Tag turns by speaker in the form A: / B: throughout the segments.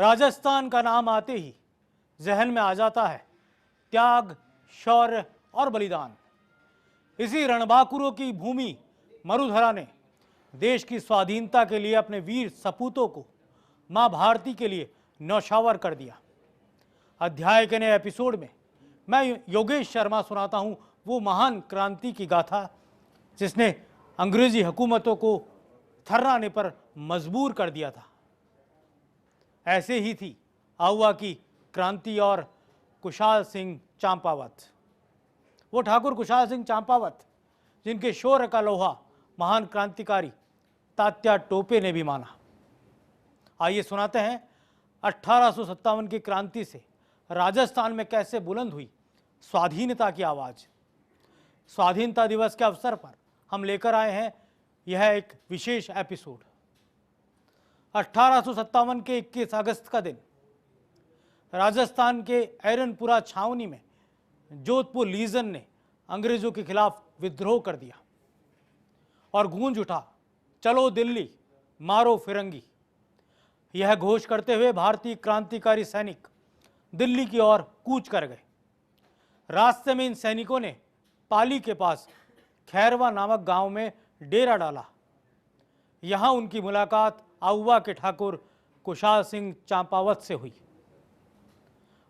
A: राजस्थान का नाम आते ही जहन में आ जाता है त्याग, शौर्य और बलिदान। इसी रणबांकुरों की भूमि मरुधरा ने देश की स्वाधीनता के लिए अपने वीर सपूतों को मां भारती के लिए न्यौछावर कर दिया। अध्याय के नए एपिसोड में मैं योगेश शर्मा सुनाता हूं वो महान क्रांति की गाथा जिसने अंग्रेजी हुकूमतों को थर्राने पर मजबूर कर दिया था। ऐसे ही थी आउवा की क्रांति और कुशाल सिंह चंपावत। वो ठाकुर कुशाल सिंह चंपावत जिनके शौर्य का लोहा महान क्रांतिकारी तात्या टोपे ने भी माना। आइए सुनाते हैं 1857 की क्रांति से राजस्थान में कैसे बुलंद हुई स्वाधीनता की आवाज। स्वाधीनता दिवस के अवसर पर हम लेकर आए हैं यह एक विशेष एपिसोड। 1857 के 21 अगस्त का दिन राजस्थान के एरनपुरा छावनी में जोधपुर लीजन ने अंग्रेजों के खिलाफ विद्रोह कर दिया और गूंज उठा, चलो दिल्ली मारो फिरंगी। यह घोष करते हुए भारतीय क्रांतिकारी सैनिक दिल्ली की ओर कूच कर गए। रास्ते में इन सैनिकों ने पाली के पास खैरवा नामक गांव में डेरा डाला। यहां उनकी मुलाकात आउवा के ठाकुर कुशाल सिंह चंपावत से हुई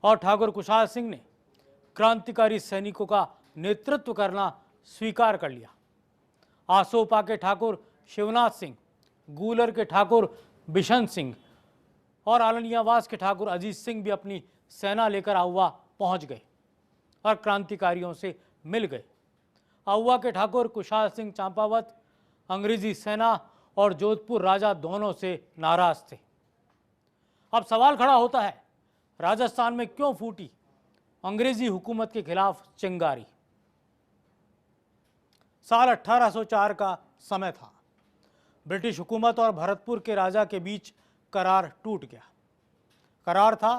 A: और ठाकुर कुशाल सिंह ने क्रांतिकारी सैनिकों का नेतृत्व करना स्वीकार कर लिया। आसोपा के ठाकुर शिवनाथ सिंह, गूलर के ठाकुर बिशन सिंह और आलनियावास के ठाकुर अजीत सिंह भी अपनी सेना लेकर आउवा पहुंच गए और क्रांतिकारियों से मिल गए। आउवा के ठाकुर कुशाल सिंह चंपावत अंग्रेजी सेना और जोधपुर राजा दोनों से नाराज थे। अब सवाल खड़ा होता है, राजस्थान में क्यों फूटी अंग्रेजी हुकूमत के खिलाफ चिंगारी। साल 1804 का समय था। ब्रिटिश हुकूमत और भरतपुर के राजा के बीच करार टूट गया। करार था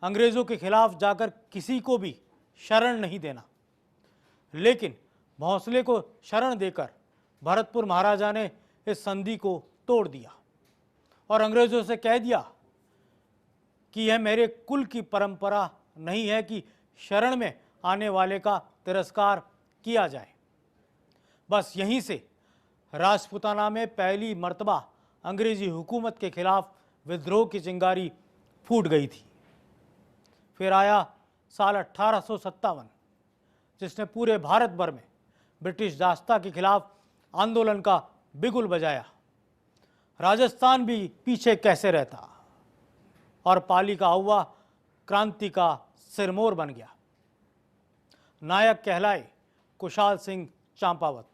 A: अंग्रेजों के खिलाफ जाकर किसी को भी शरण नहीं देना, लेकिन भोंसले को शरण देकर भरतपुर महाराजा ने इस संधि को तोड़ दिया और अंग्रेजों से कह दिया कि यह मेरे कुल की परंपरा नहीं है कि शरण में आने वाले का तिरस्कार किया जाए। बस यहीं से राजपूताना में पहली मर्तबा अंग्रेजी हुकूमत के खिलाफ विद्रोह की चिंगारी फूट गई थी। फिर आया साल 1857 जिसने पूरे भारत भर में ब्रिटिश दासता के खिलाफ आंदोलन का बिगुल बजाया। राजस्थान भी पीछे कैसे रहता और पाली का आउवा क्रांति का सिरमौर बन गया। नायक कहलाए कुशाल सिंह चंपावत।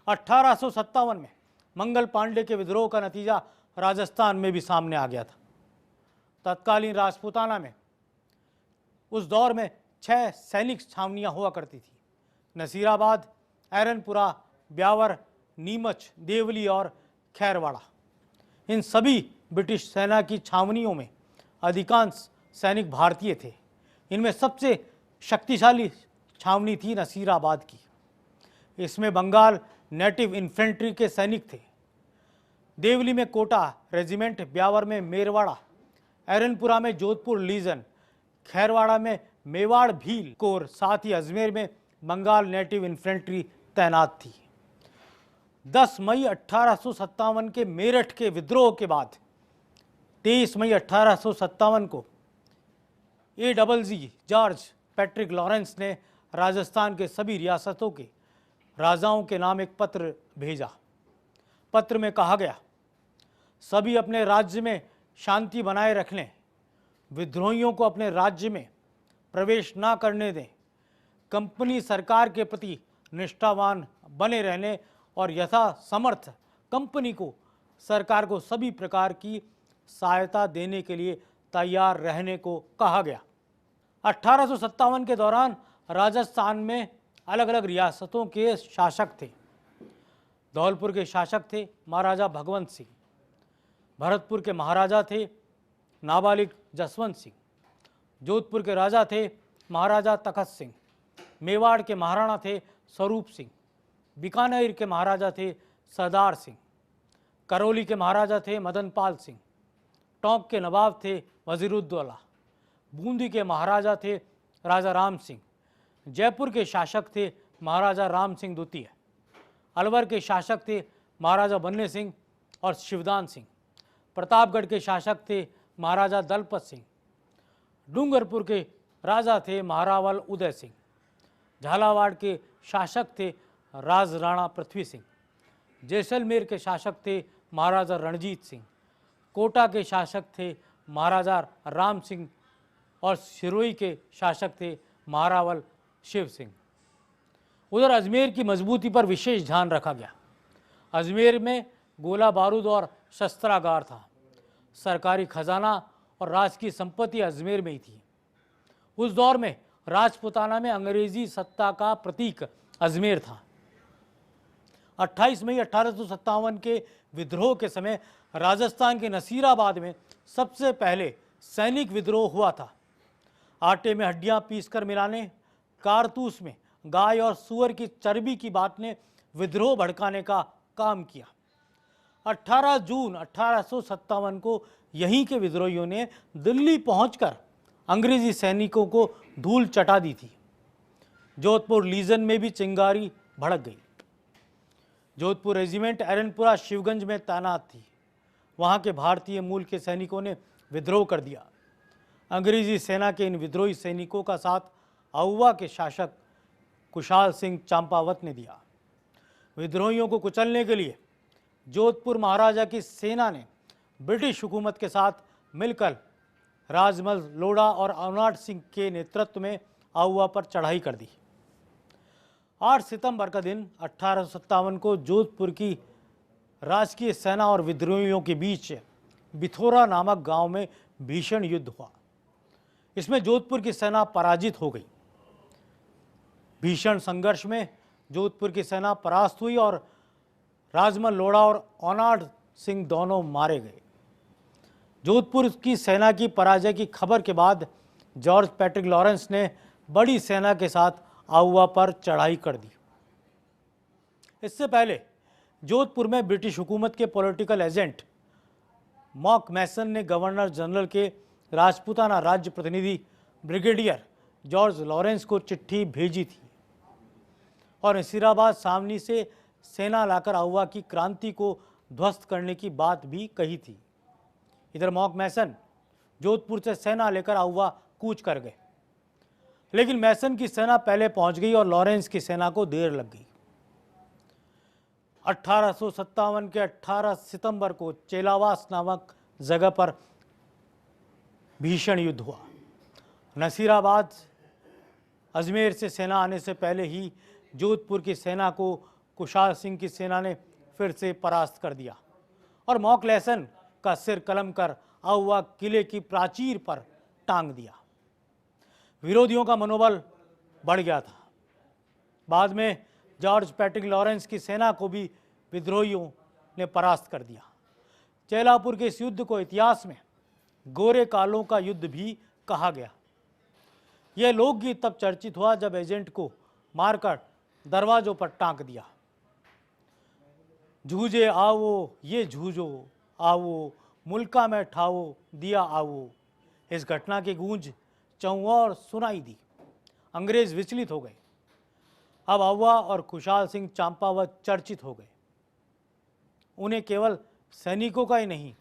A: 1857 में मंगल पांडे के विद्रोह का नतीजा राजस्थान में भी सामने आ गया था। तत्कालीन राजपूताना में उस दौर में 6 सैनिक छावनियां हुआ करती थी। नसीराबाद, एरनपुरा, ब्यावर, नीमच, देवली और खैरवाड़ा। इन सभी ब्रिटिश सेना की छावनियों में अधिकांश सैनिक भारतीय थे। इनमें सबसे शक्तिशाली छावनी थी नसीराबाद की। इसमें बंगाल नेटिव इन्फेंट्री के सैनिक थे। देवली में कोटा रेजिमेंट, ब्यावर में मेरवाड़ा, एरनपुरा में जोधपुर लीजन, खैरवाड़ा में मेवाड़ भील कोर, साथ ही अजमेर में बंगाल नेटिव इन्फेंट्री तैनात थी। 10 मई 1857 के मेरठ के विद्रोह के बाद 23 मई 1857 को AGG जॉर्ज पैट्रिक लॉरेंस ने राजस्थान के सभी रियासतों के राजाओं के नाम एक पत्र भेजा। पत्र में कहा गया, सभी अपने राज्य में शांति बनाए रख लें, विद्रोहियों को अपने राज्य में प्रवेश ना करने दें, कंपनी सरकार के प्रति निष्ठावान बने रहने और यथा समर्थ कंपनी को सरकार को सभी प्रकार की सहायता देने के लिए तैयार रहने को कहा गया। 1857 के दौरान राजस्थान में अलग अलग रियासतों के शासक थे। धौलपुर के शासक थे महाराजा भगवंत सिंह, भरतपुर के महाराजा थे नाबालिग जसवंत सिंह, जोधपुर के राजा थे महाराजा तखत सिंह, मेवाड़ के महाराणा थे स्वरूप सिंह, बीकानेर के महाराजा थे सरदार सिंह, करौली के महाराजा थे मदनपाल सिंह, टोंक के नवाब थे वजीरुद्दौला, बूंदी के महाराजा थे राजा राम सिंह, जयपुर के शासक थे महाराजा राम सिंह द्वितीय, अलवर के शासक थे महाराजा बन्ने सिंह और शिवदान सिंह, प्रतापगढ़ के शासक थे महाराजा दलपत सिंह, डूंगरपुर के राजा थे महारावल उदय सिंह, झालावाड़ के शासक थे राज राणा पृथ्वी सिंह, जैसलमेर के शासक थे महाराजा रणजीत सिंह, कोटा के शासक थे महाराजा राम सिंह और सिरोही के शासक थे महारावल शिव सिंह। उधर अजमेर की मजबूती पर विशेष ध्यान रखा गया। अजमेर में गोला बारूद और शस्त्रागार था। सरकारी खजाना और राज की संपत्ति अजमेर में ही थी। उस दौर में राजपुताना में अंग्रेजी सत्ता का प्रतीक अजमेर था। 28 मई 1857 के विद्रोह के समय राजस्थान के नसीराबाद में सबसे पहले सैनिक विद्रोह हुआ था। आटे में हड्डियां पीसकर मिलाने, कारतूस में गाय और सुअर की चर्बी की बात ने विद्रोह भड़काने का काम किया। 18 जून 1857 को यहीं के विद्रोहियों ने दिल्ली पहुंचकर अंग्रेजी सैनिकों को धूल चटा दी थी। जोधपुर लीजन में भी चिंगारी भड़क गई। जोधपुर रेजिमेंट एरनपुरा शिवगंज में तैनात थी। वहां के भारतीय मूल के सैनिकों ने विद्रोह कर दिया। अंग्रेजी सेना के इन विद्रोही सैनिकों का साथ आउवा के शासक कुशाल सिंह चंपावत ने दिया। विद्रोहियों को कुचलने के लिए जोधपुर महाराजा की सेना ने ब्रिटिश हुकूमत के साथ मिलकर राजमल लोढ़ा और अनाट सिंह के नेतृत्व में आउवा पर चढ़ाई कर दी। 8 सितंबर का दिन 1857 को जोधपुर की राजकीय सेना और विद्रोहियों के बीच बिथोरा नामक गांव में भीषण युद्ध हुआ। इसमें जोधपुर की सेना पराजित हो गई। भीषण संघर्ष में जोधपुर की सेना परास्त हुई और राजमल लोढ़ा और अनाट सिंह दोनों मारे गए। जोधपुर की सेना की पराजय की खबर के बाद जॉर्ज पैट्रिक लॉरेंस ने बड़ी सेना के साथ आउवा पर चढ़ाई कर दी। इससे पहले जोधपुर में ब्रिटिश हुकूमत के पॉलिटिकल एजेंट मॉक मैसन ने गवर्नर जनरल के राजपूताना राज्य प्रतिनिधि ब्रिगेडियर जॉर्ज लॉरेंस को चिट्ठी भेजी थी और नसीराबाद सामनी से सेना लाकर आउवा की क्रांति को ध्वस्त करने की बात भी कही थी। इधर मॉक मैसन जोधपुर से सेना लेकर आउवा कूच कर गए, लेकिन मैसन की सेना पहले पहुंच गई और लॉरेंस की सेना को देर लग गई। 1857 के 18 सितंबर को चेलावास नामक जगह पर भीषण युद्ध हुआ। नसीराबाद अजमेर से सेना आने से पहले ही जोधपुर की सेना को कुशाल सिंह की सेना ने फिर से परास्त कर दिया और मॉक मैसन का सिर कलम कर आउवा किले की प्राचीर पर टांग दिया। विरोधियों का मनोबल बढ़ गया था। बाद में जॉर्ज पैट्रिक लॉरेंस की सेना को भी विद्रोहियों ने परास्त कर दिया। चेलापुर के इस युद्ध को इतिहास में गोरे कालों का युद्ध भी कहा गया। यह लोकगीत तब चर्चित हुआ जब एजेंट को मारकर दरवाजों पर टांग दिया। जूझे आओ ये जूझो आओ, मुल्का में ठाओ दिया आओ। इस घटना की गूंज चौओर सुनाई दी। अंग्रेज विचलित हो गए। अब आउवा और कुशाल सिंह चंपावत चर्चित हो गए। उन्हें केवल सैनिकों का ही नहीं,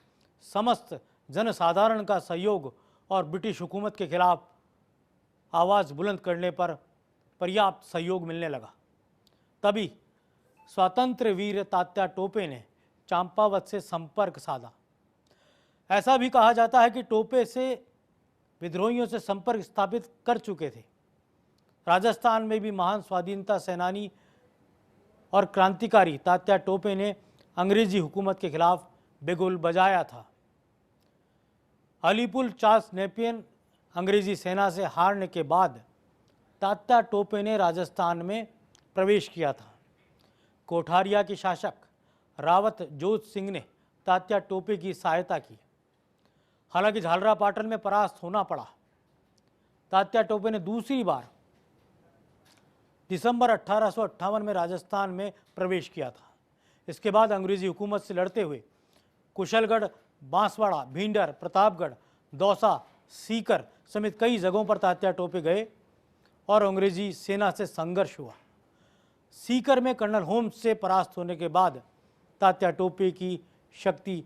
A: समस्त जनसाधारण का सहयोग और ब्रिटिश हुकूमत के खिलाफ आवाज़ बुलंद करने पर पर्याप्त सहयोग मिलने लगा। तभी स्वतंत्र वीर तात्या टोपे ने चंपावत से संपर्क साधा। ऐसा भी कहा जाता है कि टोपे से विद्रोहियों से संपर्क स्थापित कर चुके थे। राजस्थान में भी महान स्वाधीनता सेनानी और क्रांतिकारी तात्या टोपे ने अंग्रेजी हुकूमत के खिलाफ बिगुल बजाया था। अलीपुर चार्ल्स नेपियन अंग्रेजी सेना से हारने के बाद तात्या टोपे ने राजस्थान में प्रवेश किया था। कोठारिया के शासक रावत जोत सिंह ने तात्या टोपे की सहायता की। हालांकि झालरापाटन में परास्त होना पड़ा। तात्या टोपे ने दूसरी बार दिसंबर 1858 में राजस्थान में प्रवेश किया था। इसके बाद अंग्रेजी हुकूमत से लड़ते हुए कुशलगढ़ बांसवाड़ा, भींडर, प्रतापगढ़, दौसा, सीकर समेत कई जगहों पर तात्या टोपे गए और अंग्रेजी सेना से संघर्ष हुआ। सीकर में कर्नल होम्स से परास्त होने के बाद तात्या टोपे की शक्ति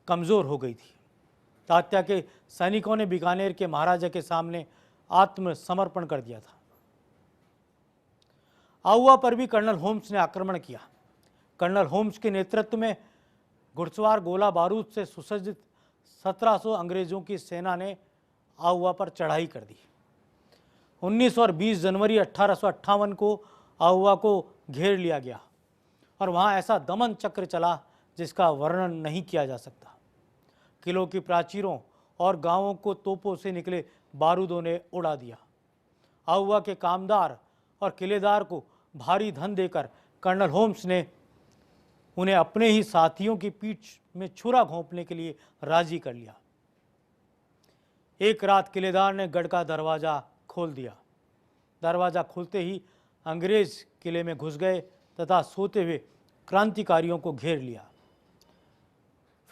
A: कमज़ोर हो गई थी। तात्या के सैनिकों ने बीकानेर के महाराजा के सामने आत्मसमर्पण कर दिया था। आहुआ पर भी कर्नल होम्स ने आक्रमण किया। कर्नल होम्स के नेतृत्व में घुड़सवार गोला बारूद से सुसज्जित 1700 अंग्रेजों की सेना ने आहुआ पर चढ़ाई कर दी। 19 और 20 जनवरी 1858 को आहुआ को घेर लिया गया और वहां ऐसा दमन चक्र चला जिसका वर्णन नहीं किया जा सकता। किलों की प्राचीरों और गांवों को तोपों से निकले बारूदों ने उड़ा दिया। आहुआ के कामदार और किलेदार को भारी धन देकर कर्नल होम्स ने उन्हें अपने ही साथियों की पीठ में छुरा घोंपने के लिए राजी कर लिया। एक रात किलेदार ने गढ़ का दरवाजा खोल दिया। दरवाजा खुलते ही अंग्रेज किले में घुस गए तथा सोते हुए क्रांतिकारियों को घेर लिया।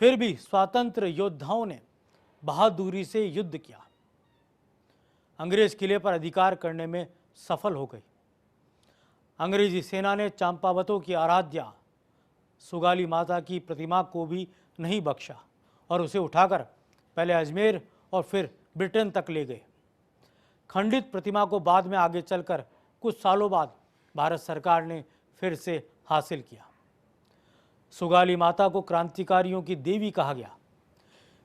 A: फिर भी स्वतंत्र योद्धाओं ने बहादुरी से युद्ध किया। अंग्रेज किले पर अधिकार करने में सफल हो गई। अंग्रेजी सेना ने चंपावतों की आराध्या सुगाली माता की प्रतिमा को भी नहीं बख्शा और उसे उठाकर पहले अजमेर और फिर ब्रिटेन तक ले गए। खंडित प्रतिमा को बाद में आगे चलकर कुछ सालों बाद भारत सरकार ने फिर से हासिल किया। सुगाली माता को क्रांतिकारियों की देवी कहा गया।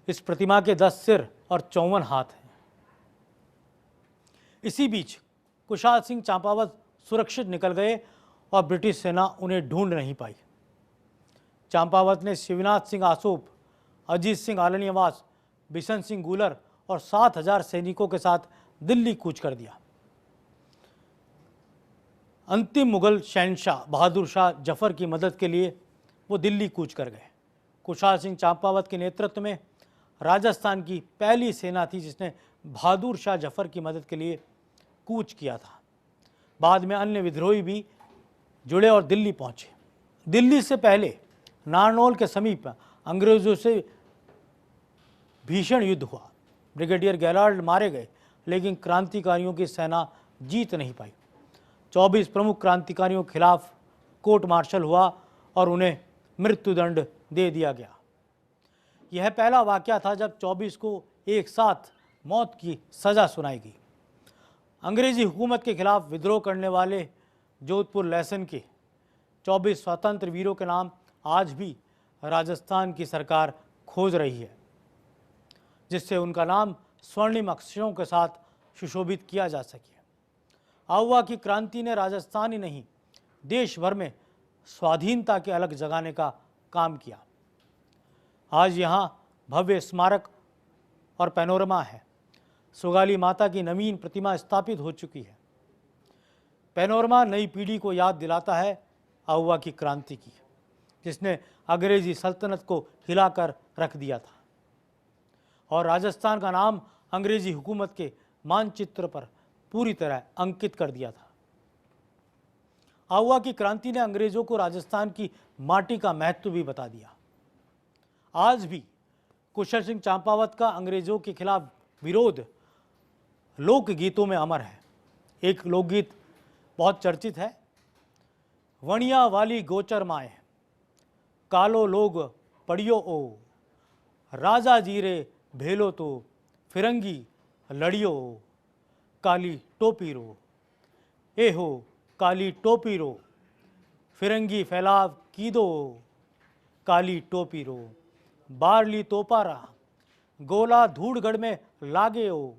A: इस प्रतिमा के 10 सिर और 54 हाथ हैं। इसी बीच कुशाल सिंह चंपावत सुरक्षित निकल गए और ब्रिटिश सेना उन्हें ढूंढ नहीं पाई। चंपावत ने शिवनाथ सिंह आसोप, अजीत सिंह आलनिवास, बिशन सिंह गूलर और 7000 सैनिकों के साथ दिल्ली कूच कर दिया। अंतिम मुगल शहंशाह बहादुर शाह जफर की मदद के लिए वो दिल्ली कूच कर गए। कुशाल सिंह चंपावत के नेतृत्व में राजस्थान की पहली सेना थी जिसने बहादुर शाह जफर की मदद के लिए कूच किया था। बाद में अन्य विद्रोही भी जुड़े और दिल्ली पहुंचे। दिल्ली से पहले नारनौल के समीप अंग्रेजों से भीषण युद्ध हुआ। ब्रिगेडियर गैलार्ड मारे गए, लेकिन क्रांतिकारियों की सेना जीत नहीं पाई। 24 प्रमुख क्रांतिकारियों के खिलाफ कोर्ट मार्शल हुआ और उन्हें मृत्युदंड दे दिया गया। यह पहला वाकया था जब 24 को एक साथ मौत की सजा सुनाई गई। अंग्रेजी हुकूमत के खिलाफ विद्रोह करने वाले जोधपुर लहसन के 24 स्वतंत्र वीरों के नाम आज भी राजस्थान की सरकार खोज रही है, जिससे उनका नाम स्वर्णिम अक्षरों के साथ सुशोभित किया जा सके। आहुआ की क्रांति ने राजस्थान ही नहीं, देश भर में स्वाधीनता के अलग जगाने का काम किया। आज यहाँ भव्य स्मारक और पैनोरमा है। सुगाली माता की नवीन प्रतिमा स्थापित हो चुकी है। पैनोरमा नई पीढ़ी को याद दिलाता है आहुआ की क्रांति की, जिसने अंग्रेजी सल्तनत को हिलाकर रख दिया था और राजस्थान का नाम अंग्रेजी हुकूमत के मानचित्र पर पूरी तरह अंकित कर दिया था। आहुआ की क्रांति ने अंग्रेजों को राजस्थान की माटी का महत्व भी बता दिया। आज भी कुशल सिंह चंपावत का अंग्रेजों के खिलाफ विरोध लोकगीतों में अमर है। एक लोकगीत बहुत चर्चित है। वणिया वाली गोचर माए, कालो लोग पड़ियो ओ, राजा जीरे भेलो तो फिरंगी लड़ियो ओ, काली टोपी रो, ए हो काली टोपी रो, फिरंगी फैलाव कीदो, काली टोपी रो, बारली तोपारा, गोला धूड़गढ़ में लागे ओ,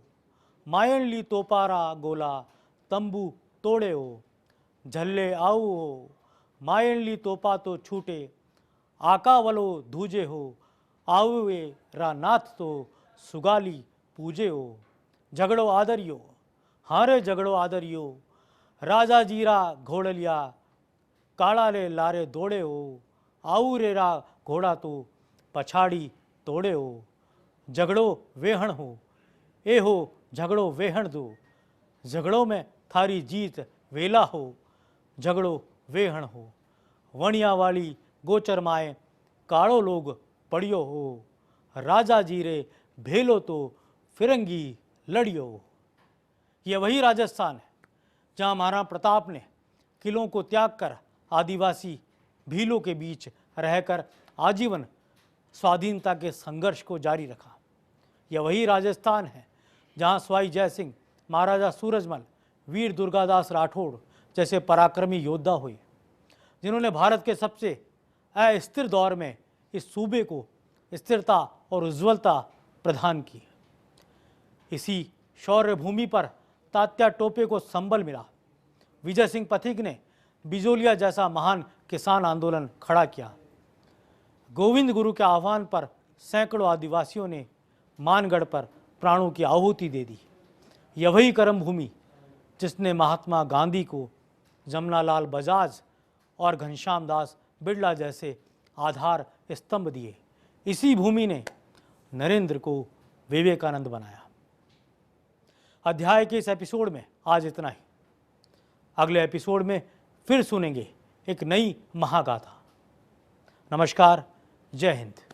A: मायन ली तोपारा गोला तंबू तोड़े ओ, झल्ले आओ हो, मायन ली तोपा तो छूटे, आकावलो धूजे हो, आवे रा नाथ तो सुगाली पूजे हो, झगड़ो आदरियो, हारे झगड़ो आदरियो, राजा जीरा घोड़लिया, काला ले लारे दौड़े हो, आऊ रे रा घोड़ा तो पछाड़ी तोड़े हो, झगड़ो वेहण हो, ए हो झगड़ो वेहण दो, झगड़ों में थारी जीत वेला हो, झगड़ो वेहण हो, वणिया वाली गोचर माए, काड़ो लोग पड़ियो हो, राजा जीरे भेलो तो फिरंगी लड़ियो। ये वही राजस्थान है जहां महाराणा प्रताप ने किलों को त्याग कर आदिवासी भीलों के बीच रहकर आजीवन स्वाधीनता के संघर्ष को जारी रखा। यह वही राजस्थान है जहां सवाई जय सिंह, महाराजा सूरजमल, वीर दुर्गादास राठौड़ जैसे पराक्रमी योद्धा हुए, जिन्होंने भारत के सबसे अस्थिर दौर में इस सूबे को स्थिरता और उज्ज्वलता प्रदान की। इसी शौर्य भूमि पर तात्या टोपे को संबल मिला। विजय सिंह पथिक ने बिजोलिया जैसा महान किसान आंदोलन खड़ा किया। गोविंद गुरु के आह्वान पर सैकड़ों आदिवासियों ने मानगढ़ पर प्राणों की आहुति दे दी। यह वही कर्म भूमि जिसने महात्मा गांधी को, जमनालाल बजाज और घनश्याम दास बिड़ला जैसे आधार स्तंभ दिए। इसी भूमि ने नरेंद्र को विवेकानंद बनाया। अध्याय के इस एपिसोड में आज इतना ही। अगले एपिसोड में फिर सुनेंगे एक नई महागाथा। नमस्कार, जय हिंद।